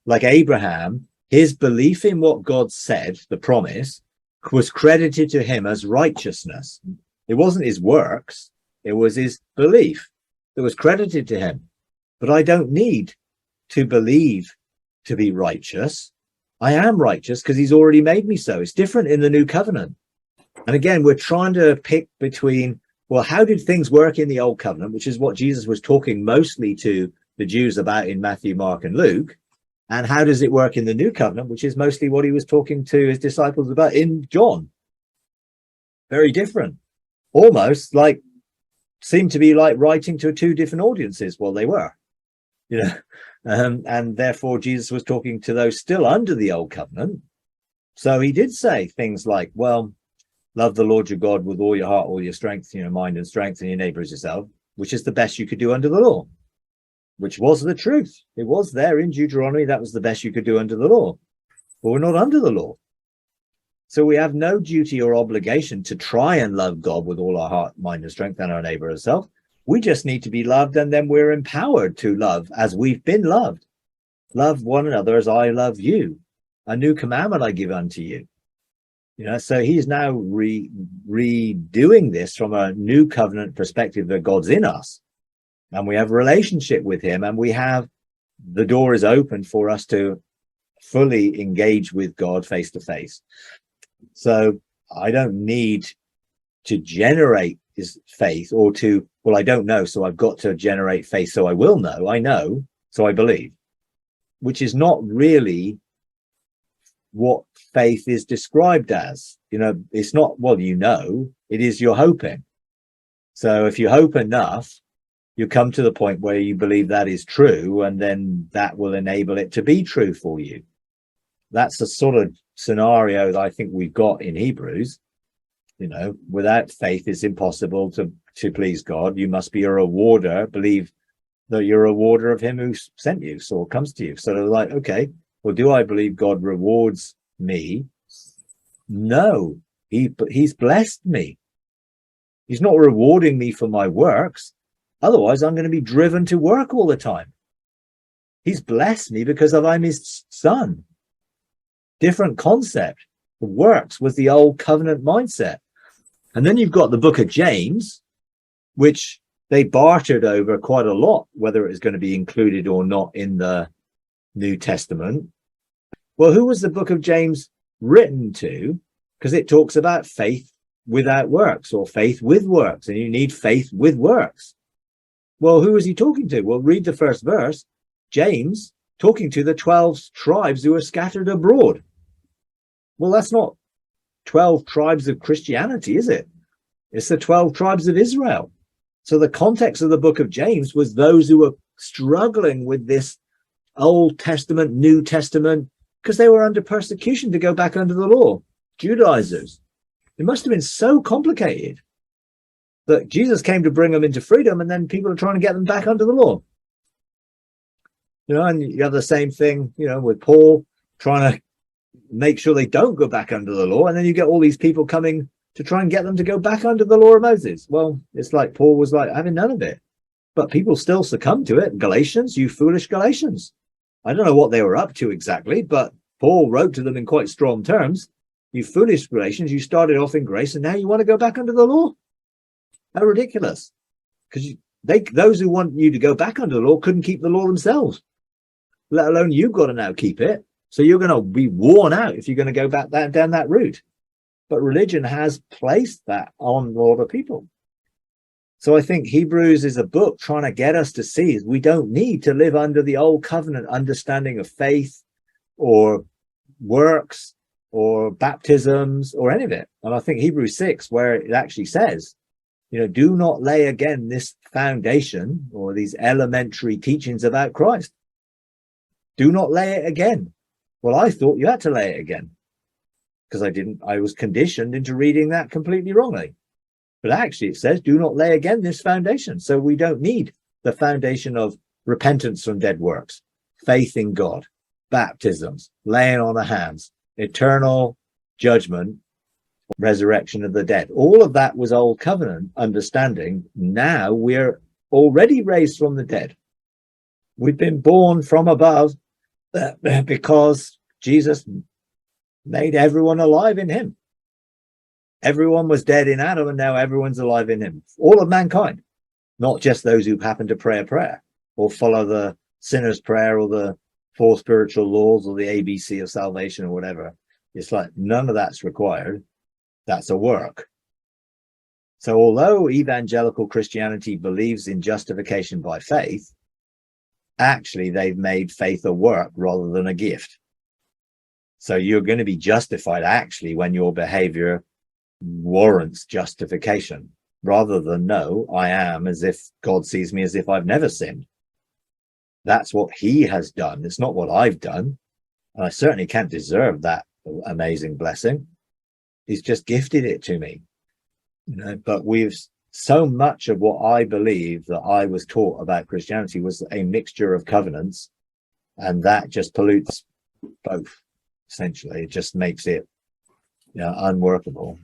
Like Abraham, his belief in what God said, the promise, was credited to him as righteousness. It wasn't his works, it was his belief that was credited to him. But I don't need to believe to be righteous. I am righteous because he's already made me so. It's different in the new covenant. And again, we're trying to pick between, well, how did things work in the old covenant, which is what Jesus was talking mostly to the Jews about in Matthew, Mark, and Luke, and how does it work in the new covenant, which is mostly what he was talking to his disciples about in John. Very different. Almost like, seemed to be like writing to two different audiences. Well, they were, you know, and therefore Jesus was talking to those still under the old covenant. So he did say things like, well, love the Lord your God with all your heart, all your strength, mind and strength, and your neighbor as yourself, which is the best you could do under the law, which was the truth. It was there in Deuteronomy. That was the best you could do under the law. But we're not under the law. So we have no duty or obligation to try and love God with all our heart, mind, and strength, and our neighbor as self. We just need to be loved, and then we're empowered to love as we've been loved. Love one another as I love you. A new commandment I give unto you. So he's now redoing this from a new covenant perspective that God's in us. And we have a relationship with him, and the door is open for us to fully engage with God face to face. So I don't need to generate his faith or I don't know, so I've got to generate faith so I will know. I know, so I believe, which is not really what faith is described as. It's not, it is you're hoping. So if you hope enough, you come to the point where you believe that is true, and then that will enable it to be true for you. That's the sort of scenario that I think we've got in Hebrews. Without faith, it's impossible to please God. You must be a rewarder, believe that you're a rewarder of him who sent you, so comes to you. So they're like, okay, well, do I believe God rewards me? No, he's blessed me. He's not rewarding me for my works. Otherwise, I'm going to be driven to work all the time. He's blessed me because I'm his son. Different concept. The works was the old covenant mindset. And then you've got the book of James, which they bartered over quite a lot, whether it was going to be included or not in the New Testament. Well, who was the book of James written to? Because it talks about faith without works, or faith with works, and you need faith with works. Well, who was he talking to? Well, read the first verse. James talking to the 12 tribes who are scattered abroad. Well, that's not 12 tribes of Christianity, is it? It's the 12 tribes of Israel. So the context of the book of James was those who were struggling with this Old Testament, New Testament, because they were under persecution to go back under the law. Judaizers. It must have been so complicated that Jesus came to bring them into freedom, and then people are trying to get them back under the law. And you have the same thing, with Paul trying to make sure they don't go back under the law, and then you get all these people coming to try and get them to go back under the law of Moses. Well, it's like Paul was like having none of it, but people still succumb to it. Galatians, you foolish Galatians. I don't know what they were up to exactly, but Paul wrote to them in quite strong terms. You foolish Galatians, you started off in grace, and now you want to go back under the law? How ridiculous. Because those who want you to go back under the law couldn't keep the law themselves, let alone you've got to now keep it. So you're going to be worn out if you're going to go back down that route. But religion has placed that on a lot of people. So I think Hebrews is a book trying to get us to see we don't need to live under the old covenant understanding of faith or works or baptisms or any of it. And I think Hebrews 6, where it actually says, do not lay again this foundation or these elementary teachings about Christ. Do not lay it again. Well, I thought you had to lay it again because I was conditioned into reading that completely wrongly. But actually it says, do not lay again this foundation. So we don't need the foundation of repentance from dead works, faith in God, baptisms, laying on of hands, eternal judgment, resurrection of the dead. All of that was old covenant understanding. Now we're already raised from the dead. We've been born from above, because Jesus made everyone alive in him. Everyone was dead in Adam, and now everyone's alive in him. All of mankind, not just those who happen to pray a prayer or follow the sinner's prayer or the four spiritual laws or the ABC of salvation or whatever. It's like none of that's required. That's a work. So although evangelical Christianity believes in justification by faith, actually they've made faith a work rather than a gift. So you're going to be justified actually when your behavior warrants justification, rather than no, I am, as if God sees me as if I've never sinned. That's what he has done. It's not what I've done. And I certainly can't deserve that amazing blessing. He's just gifted it to me. You know, but we've so much of what I believe that I was taught about Christianity was a mixture of covenants, and that just pollutes both. Essentially, it just makes it, you know, unworkable.